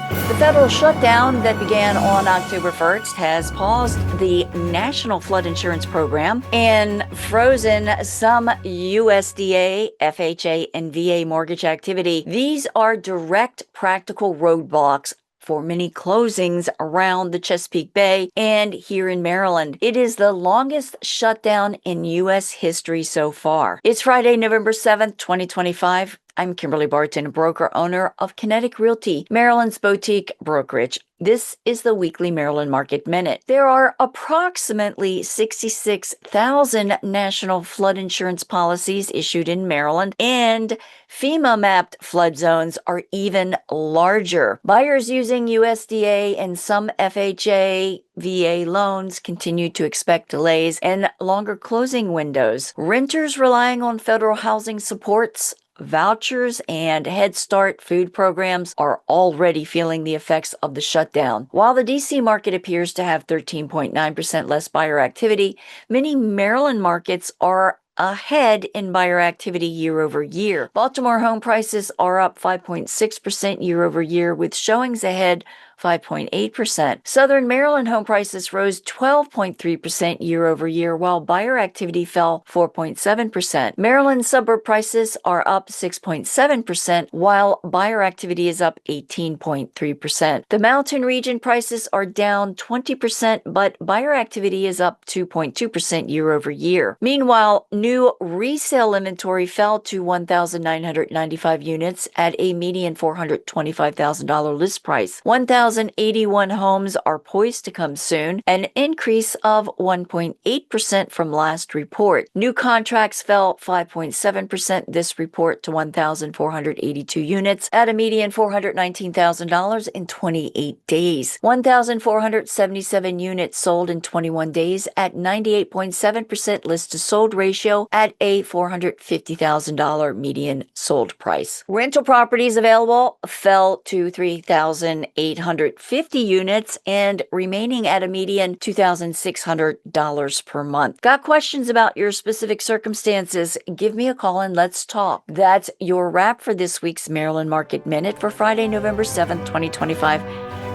The federal shutdown that began on October 1st has paused the National Flood Insurance Program and frozen some USDA, FHA, and VA mortgage activity. These are direct practical roadblocks for many closings around the Chesapeake Bay and here in Maryland. It is the longest shutdown in U.S. history so far. It's Friday, November 7th, 2025. I'm Kimberly Barton, broker owner of Kinetic Realty, Maryland's boutique brokerage. This is the weekly Maryland Market Minute. There are approximately 66,000 national flood insurance policies issued in Maryland, and FEMA-mapped flood zones are even larger. Buyers using USDA and some FHA, VA loans continue to expect delays and longer closing windows. Renters relying on federal housing supports, vouchers, and Head Start food programs are already feeling the effects of the shutdown. While the D.C. market appears to have 13.9% less buyer activity, many Maryland markets are ahead in buyer activity year over year. Baltimore home prices are up 5.6% year over year, with showings ahead 5.8%. Southern Maryland home prices rose 12.3% year over year, while buyer activity fell 4.7%. Maryland suburb prices are up 6.7%, while buyer activity is up 18.3%. The mountain region prices are down 20%, but buyer activity is up 2.2% year over year. Meanwhile, new resale inventory fell to 1,995 units at a median $425,000 list price. 1,081 homes are poised to come soon, an increase of 1.8% from last report. New contracts fell 5.7% this report to 1,482 units at a median $419,000 in 28 days. 1,477 units sold in 21 days at 98.7% list to sold ratio at a $450,000 median sold price. Rental properties available fell to 3,850 units and remaining at a median $2,600 per month. Got questions about your specific circumstances? Give me a call and let's talk. That's your wrap for this week's Maryland Market Minute for Friday, November 7th, 2025.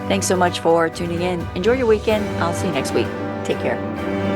Thanks so much for tuning in. Enjoy your weekend. I'll see you next week. Take care.